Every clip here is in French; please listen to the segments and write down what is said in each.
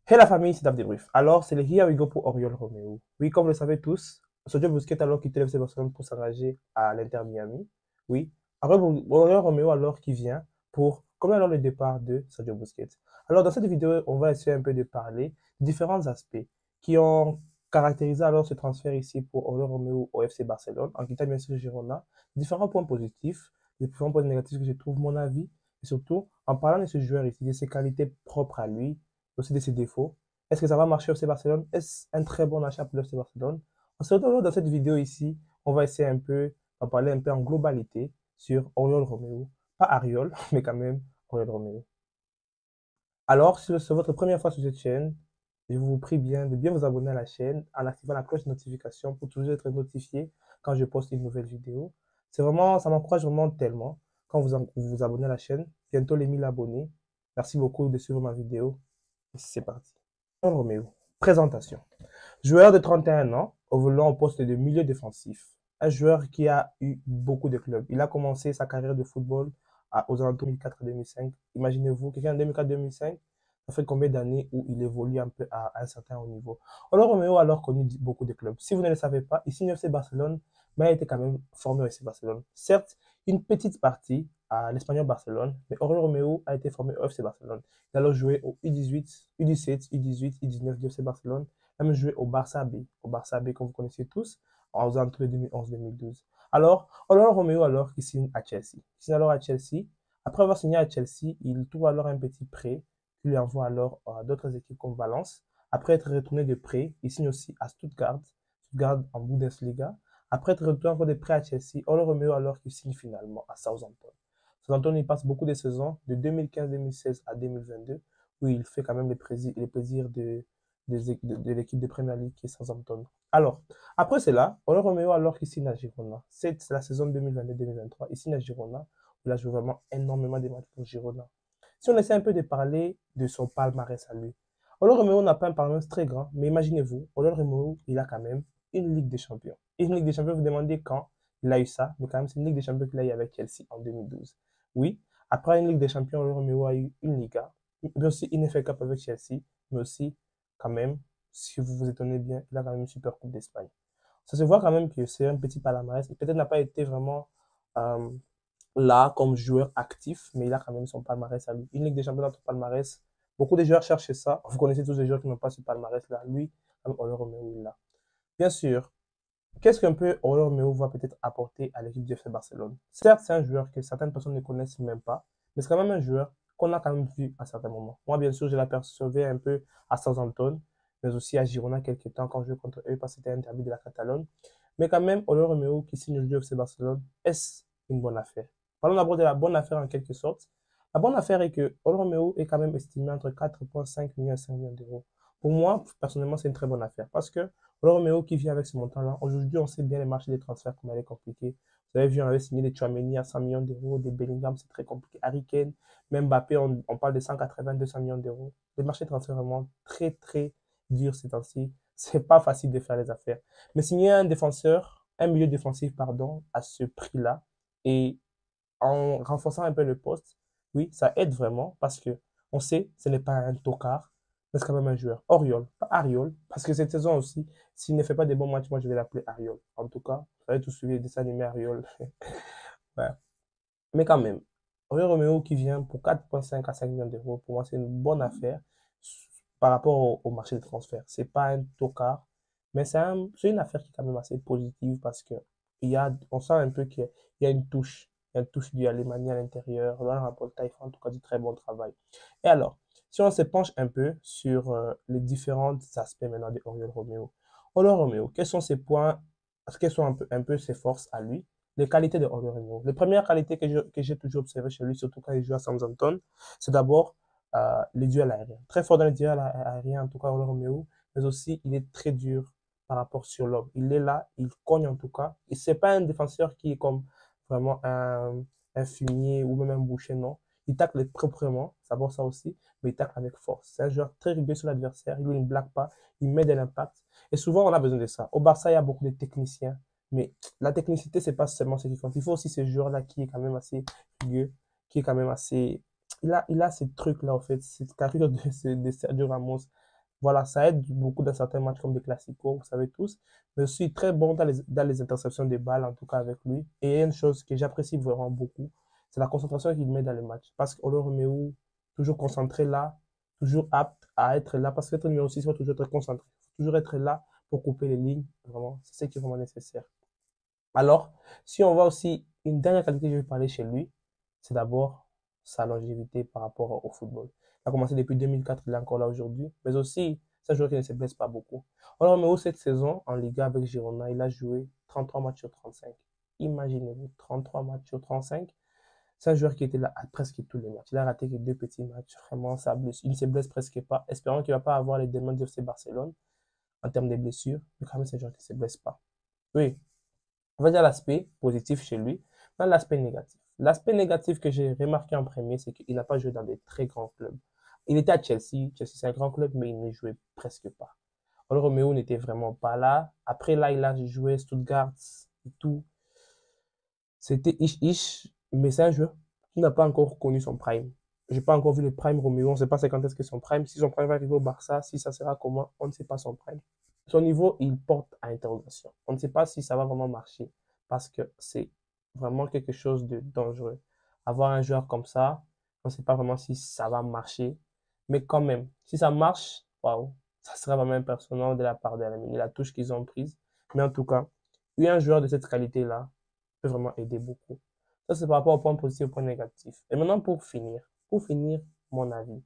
Hey la famille, c'est Dave Debrief. Alors, c'est le Here We Go pour Oriol Romeo. Oui, comme vous le savez tous, Sergio Busquets alors quitté le FC Barcelone pour s'engager à l'Inter Miami. Oui, Oriol Romeo alors qui vient pour, comme alors le départ de Sergio Busquets. Alors, dans cette vidéo, on va essayer un peu de parler de différents aspects qui ont caractérisé alors ce transfert ici pour Oriol Romeo au FC Barcelone, en quittant bien sûr Girona, différents points positifs, différents points négatifs que je trouve mon avis, et surtout en parlant de ce joueur ici, de ses qualités propres à lui, aussi de ses défauts. Est-ce que ça va marcher au FC Barcelone? Est-ce un très bon achat pour le FC Barcelone? On se retrouve dans cette vidéo ici. On va essayer un peu, on va parler un peu en globalité sur Oriol Romeo. Pas Ariol, mais quand même Oriol Romeo. Alors, si c'est votre première fois sur cette chaîne, je vous prie bien de bien vous abonner à la chaîne en activant la cloche de notification pour toujours être notifié quand je poste une nouvelle vidéo. C'est vraiment, ça m'encourage vraiment tellement quand vous vous abonnez à la chaîne. Bientôt les 1000 abonnés. Merci beaucoup de suivre ma vidéo. Et c'est parti. Romeo. Présentation. Joueur de 31 ans, évoluant au poste de milieu défensif. Un joueur qui a eu beaucoup de clubs. Il a commencé sa carrière de football aux alentours de 2004-2005. Imaginez-vous, quelqu'un en 2004-2005, ça fait combien d'années où il évolue un peu à un certain haut niveau. Alors Romeo a alors connu beaucoup de clubs. Si vous ne le savez pas, il signe au FC Barcelone, mais il a été quand même formé au FC Barcelone. Certes, une petite partie à l'Espagnol Barcelone, mais Oriol Romeo a été formé au FC Barcelone. Il a alors joué au U18, U17, U18, U19 du FC Barcelone. Il a même joué au Barça B comme vous connaissez tous, aux alentours de 2011-2012. Alors, Oriol Romeo alors qui signe à Chelsea. Il signe alors à Chelsea. Après avoir signé à Chelsea, il trouve alors un petit prêt qui lui envoie alors à d'autres équipes comme Valence. Après être retourné de prêt, il signe aussi à Stuttgart, Stuttgart en Bundesliga. Après être retourné encore de prêt à Chelsea, Oriol Romeo alors qui signe finalement à Southampton. Southampton, il passe beaucoup de saisons, de 2015-2016 à 2022, où il fait quand même les plaisirs de l'équipe de Premier League qui est Southampton. Alors, après cela, Oriol Romeo alors qu'il signe à Girona. C'est la saison 2022-2023. Il signe à Girona, où il a joué vraiment énormément de matchs pour Girona. Si on essaie un peu de parler de son palmarès à lui, Oriol Romeo n'a pas un palmarès très grand, mais imaginez-vous, Oriol Romeo, il a quand même une Ligue des Champions. Une Ligue des Champions, vous demandez quand il a eu ça, mais quand même, c'est une Ligue des Champions qu'il a eu avec Chelsea en 2012. Oui, après une Ligue des Champions, Oriol Romeo a eu une Liga, mais aussi une FA Cup avec Chelsea, mais aussi, quand même, si vous vous étonnez bien, il a quand même une Super Coupe d'Espagne. Ça se voit quand même que c'est un petit palmarès. Il peut-être n'a pas été vraiment euh, là comme joueur actif, mais il a quand même son palmarès à lui. Une Ligue des Champions dans ton palmarès, beaucoup de joueurs cherchent ça. Vous connaissez tous les joueurs qui n'ont pas ce palmarès-là. Lui, Oriol Romeo, il l'a. Bien sûr, qu'est-ce qu'un peu Oriol Romeo va peut-être apporter à l'équipe du FC Barcelone? Certes, c'est un joueur que certaines personnes ne connaissent même pas, mais c'est quand même un joueur qu'on a quand même vu à certains moments. Moi, bien sûr, je l'apercevais un peu à Southampton, mais aussi à Girona quelques temps quand je jouais contre eux parce que c'était un derby de la Catalogne. Mais quand même, Oriol Romeo qui signe le FC Barcelone, est-ce une bonne affaire? Parlons d'abord de la bonne affaire en quelque sorte. La bonne affaire est que Oriol Romeo est quand même estimé entre 4,5 millions et 5 millions d'euros. Pour moi, personnellement, c'est une très bonne affaire parce que Romeo qui vient avec ce montant-là. Aujourd'hui, on sait bien les marchés des transferts, comment elle est compliquée. Vous avez vu, on avait signé des Tchouaméni à 100 millions d'euros, des Bellingham, c'est très compliqué. Harry Kane, même Mbappé, on parle de 180, 200 millions d'euros. Les marchés de transferts vraiment très, très durs ces temps-ci. C'est pas facile de faire les affaires. Mais signer un défenseur, un milieu défensif, pardon, à ce prix-là, et en renforçant un peu le poste, oui, ça aide vraiment parce que on sait, ce n'est pas un tocard, mais c'est quand même un joueur. Oriol, pas Ariol, parce que cette saison aussi, s'il ne fait pas des bons matchs, moi je vais l'appeler Ariol. En tout cas, vous avez tous suivi les dessins animés Ariol. Ouais. Mais quand même, Oriol Romeo qui vient pour 4,5 à 5 millions d'euros, pour moi c'est une bonne affaire par rapport au marché des transferts. C'est pas un tocard, mais c'est une affaire qui est quand même assez positive parce que on sent un peu qu'il y a il y a une touche du Alemania à l'intérieur. Laurent Rapolta, il fait en tout cas du très bon travail. Et alors, si on se penche un peu sur les différents aspects maintenant de Oriol Romeo. Oriol Romeo, quels sont ses points, quelles sont un peu ses forces à lui? Les qualités de Oriol Romeo. Les premières qualités que j'ai toujours observées chez lui, surtout quand il joue à Southampton, c'est d'abord les duels aériens. Très fort dans les duels aériens, en tout cas, Oriol Romeo, mais aussi il est très dur par rapport sur l'homme. Il est là, il cogne en tout cas. Et c'est pas un défenseur qui est comme vraiment un fumier ou même un boucher, non. Il tacle proprement, ça vaut ça aussi, mais il tacle avec force. C'est un joueur très rigueux sur l'adversaire, il ne blague pas, il met de l'impact. Et souvent, on a besoin de ça. Au Barça, il y a beaucoup de techniciens, mais la technicité, c'est pas seulement ce qui compte. Il faut aussi ce joueur-là qui est quand même assez rigueux, qui est quand même assez. Il a ces trucs-là, en fait, cette carrure de Sergio Ramos. Voilà, ça aide beaucoup dans certains matchs comme des classicos, vous savez tous. Mais aussi très bon dans les interceptions des balles, en tout cas avec lui. Et il y a une chose que j'apprécie vraiment beaucoup, c'est la concentration qu'il met dans les matchs. Parce qu'on le remet où toujours concentré là, toujours apte à être là. Parce qu'être numéro 6, il faut toujours être concentré. Il faut toujours être là pour couper les lignes. Vraiment, c'est ce qui est vraiment nécessaire. Alors, si on voit aussi une dernière qualité que je vais parler chez lui, c'est d'abord sa longévité par rapport au football. Il a commencé depuis 2004, il est encore là aujourd'hui, mais aussi, c'est un joueur qui ne se blesse pas beaucoup. On le remet où cette saison en Liga avec Girona, il a joué 33 matchs sur 35. Imaginez-vous, 33 matchs sur 35. C'est un joueur qui était là à presque tous les matchs. Il a raté que deux petits matchs. Vraiment, ça blesse. Il ne se blesse presque pas. Espérons qu'il ne va pas avoir les demandes de FC Barcelone en termes de blessures. Mais quand même, c'est un joueur qui ne se blesse pas. Oui, on va dire l'aspect positif chez lui, dans l'aspect négatif. L'aspect négatif que j'ai remarqué en premier, c'est qu'il n'a pas joué dans des très grands clubs. Il était à Chelsea. Chelsea, c'est un grand club, mais il ne jouait presque pas. Paul Romeo n'était vraiment pas là. Après, là, il a joué Stuttgart et tout. C'était ish-ish, mais c'est un joueur qui n'a pas encore connu son prime. J'ai pas encore vu le prime Romeo. On ne sait pas c'est quand est-ce que son prime. Si son prime va arriver au Barça, si ça sera comment, on ne sait pas son prime. Son niveau, il porte à interrogation. On ne sait pas si ça va vraiment marcher parce que c'est vraiment quelque chose de dangereux. Avoir un joueur comme ça, on ne sait pas vraiment si ça va marcher. Mais quand même, si ça marche, waouh, ça sera vraiment impressionnant de la part de la touche qu'ils ont prise. Mais en tout cas, eu un joueur de cette qualité-là peut vraiment aider beaucoup. Ça, c'est par rapport au point positif et au point négatif. Et maintenant, pour finir, mon avis.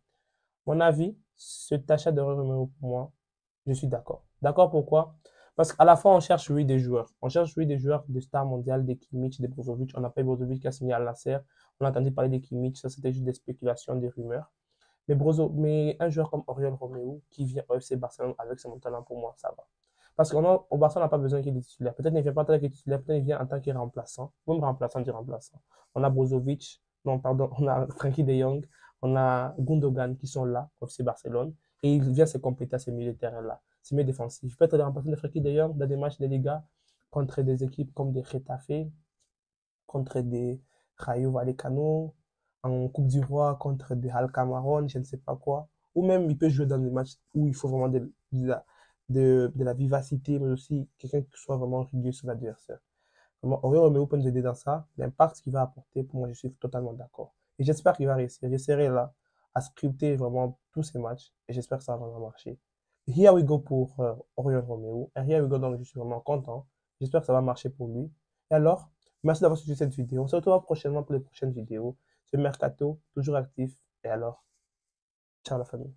Mon avis, cet achat de Romero pour moi, je suis d'accord. D'accord pourquoi? Parce qu'à la fois, on cherche, oui, des joueurs. On cherche, oui, des joueurs de stars mondiales, des Kimmich, des Brozovic. On n'a pas Brozovic qui a signé à Nasser. On a entendu parler des Kimmich. Ça, c'était juste des spéculations, des rumeurs. Mais un joueur comme Oriol Romeu qui vient au FC Barcelone avec son talent, pour moi, ça va. Parce qu'au Barça, on n'a pas besoin qu'il est titulaire. Peut-être qu'il ne vient pas en tant que titulaire, peut-être qu'il vient en tant que remplaçant. Même remplaçant du remplaçant. On a Brozovic, non, pardon, on a Frankie de Jong, on a Gundogan qui sont là au FC Barcelone. Et il vient se compléter à ces milieux de terrain-là, ces milieux défensifs. Peut-être le remplaçant de Frankie de Jong dans des matchs de Liga contre des équipes comme des Getafe, contre des Rayo Vallecano, en Coupe du Roi contre des Alcamarón, je ne sais pas quoi. Ou même, il peut jouer dans des matchs où il faut vraiment de la vivacité, mais aussi quelqu'un qui soit vraiment rigueux sur l'adversaire. Vraiment, Oriol Romeu peut nous aider dans ça. L'impact qu'il va apporter, pour moi, je suis totalement d'accord. Et j'espère qu'il va réussir. J'essaierai là à scripter vraiment tous ces matchs et j'espère que ça va vraiment marcher. Here we go pour Oriol Romeu. Et here we go, donc je suis vraiment content. J'espère que ça va marcher pour lui. Et alors, merci d'avoir suivi cette vidéo. On se retrouve prochainement pour les prochaines vidéos. C'est Mercato, toujours actif. Et alors, ciao la famille.